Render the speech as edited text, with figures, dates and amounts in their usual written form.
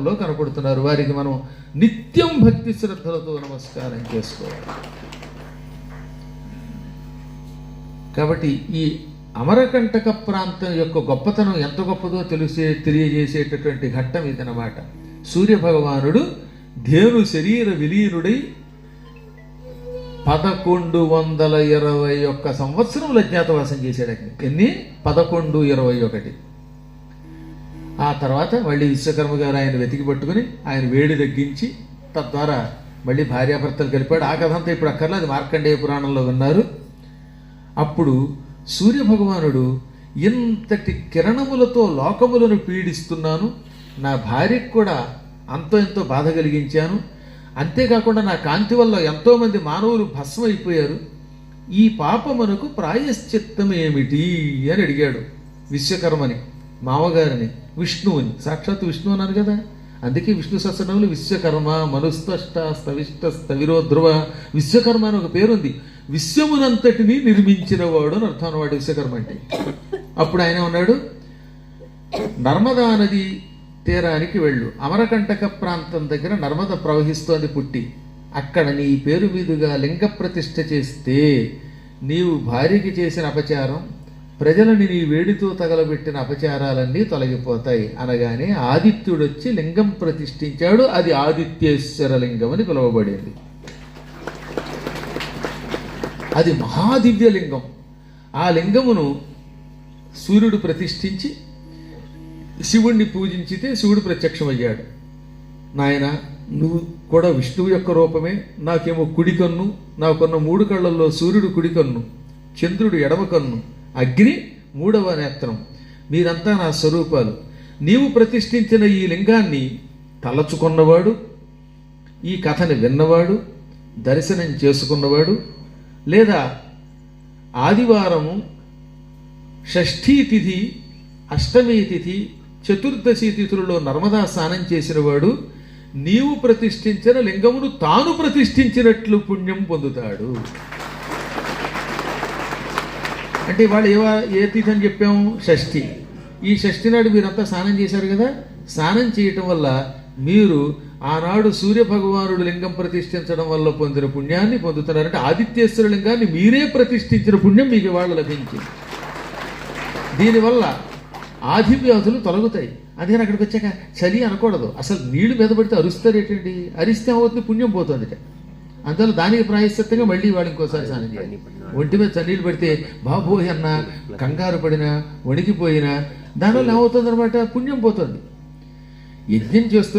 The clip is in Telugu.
మార్పులో కనపడుతున్నారు. వారికి మనం నిత్యం భక్తి శ్రద్ధలతో నమస్కారం చేసుకోవాలి. కాబట్టి ఈ అమరకంటక ప్రాంతం యొక్క గొప్పతనం ఎంత గొప్పదో తెలియజేసేటటువంటి ఘట్టం ఇదనమాట. సూర్యభగవానుడు ధేను శరీర విలీనుడై 1121 సంవత్సరములు అజ్ఞాతవాసం చేశాడు. ఎన్ని? 1121. ఆ తర్వాత మళ్ళీ విశ్వకర్మ గారు ఆయన వెతికి పట్టుకుని ఆయన వేడి తగ్గించి తద్వారా మళ్ళీ భార్యాభర్తలు కలిపాడు. ఆ కథ అంతా ఇప్పుడు అక్కర్లేదు, అది మార్కండేయ పురాణంలో విన్నారు. అప్పుడు సూర్యభగవానుడు ఇంతటి కిరణములతో లోకములను పీడిస్తున్నాను, నా భార్యకు కూడా అంతో ఎంతో బాధ కలిగించాను, అంతేకాకుండా నా కాంతి వల్ల ఎంతోమంది మానవులు భస్మైపోయారు, ఈ పాపమునకు ప్రాయశ్చిత్తం ఏమిటి అని అడిగాడు విశ్వకర్మని, మామగారిని, విష్ణువుని. సాక్షాత్ విష్ణువు అన్నారు కదా, అందుకే విష్ణు సహస్రనామములు విశ్వకర్మ, మనుస్తష్ట, స్తవిష్ట, స్తవిరో ధ్రువ. విశ్వకర్మ అని ఒక పేరుంది. విశ్వమునంతటిని నిర్మించినవాడు అని అర్థం అన్నవాడు విశ్వకర్మ అంటే. అప్పుడు ఆయన ఉన్నాడు, నర్మదా నది తీరానికి వెళ్ళు, అమరకంటక ప్రాంతం దగ్గర నర్మద ప్రవహిస్తోంది పుట్టి, అక్కడ నీ పేరు మీదుగా లింగ ప్రతిష్ఠ చేస్తే నీవు భార్యకి చేసిన అపచారం, ప్రజలని నీ వేడితో తగలబెట్టిన అపచారాలన్నీ తొలగిపోతాయి అనగానే ఆదిత్యుడొచ్చి లింగం ప్రతిష్ఠించాడు. అది ఆదిత్యేశ్వర లింగం అని పిలువబడింది. అది మహాదివ్యలింగం. ఆ లింగమును సూర్యుడు ప్రతిష్ఠించి శివుణ్ణి పూజించితే శివుడు ప్రత్యక్షమయ్యాడు. నాయన, నువ్వు కూడా విష్ణువు యొక్క రూపమే, నాకేమో కుడి కన్ను, నాకున్న 3 కళ్ళల్లో సూర్యుడు కుడి కన్ను, చంద్రుడు ఎడమ కన్ను, అగ్ని 3వ నేత్రం, మీరంతా నా స్వరూపాలు. నీవు ప్రతిష్ఠించిన ఈ లింగాన్ని తలచుకున్నవాడు, ఈ కథని విన్నవాడు, దర్శనం చేసుకున్నవాడు, లేదా ఆదివారము, షష్ఠీ తిథి, అష్టమి తిథి, చతుర్దశి తిథులలో నర్మదా స్నానం చేసినవాడు నీవు ప్రతిష్ఠించిన లింగమును తాను ప్రతిష్ఠించినట్లు పుణ్యం పొందుతాడు. అంటే వాళ్ళు ఏ తిథి అని చెప్పాము? షష్ఠి. ఈ షష్ఠి నాడు మీరంతా స్నానం చేశారు కదా, స్నానం చేయటం వల్ల మీరు ఆనాడు సూర్యభగవానుడు లింగం ప్రతిష్ఠించడం వల్ల పొందిన పుణ్యాన్ని పొందుతున్నారంటే ఆదిత్యేశ్వర లింగాన్ని మీరే ప్రతిష్ఠించిన పుణ్యం మీకు వాళ్ళు లభించింది. దీనివల్ల ఆదివ్యాధులు తొలగుతాయి. అదే అక్కడికి వచ్చాక చలి అనకూడదు, అసలు నీళ్లు మీద పడితే అరుస్తారేటండి, అరిస్తే అవుతుంది, పుణ్యం పోతుంది. అందువల్ల దానికి ప్రాయశ్చిత్తంగా మళ్ళీ వాళ్ళు ఇంకోసారి స్నానం చేయాలి. ఒంటి మీద చన్నీళ్ళు పడితే బాబోయ్ అన్న కంగారు పడినా వణికిపోయినా దానివల్ల ఏమవుతుంది అనమాట, పుణ్యం పోతుంది. యజ్ఞం చేస్తూ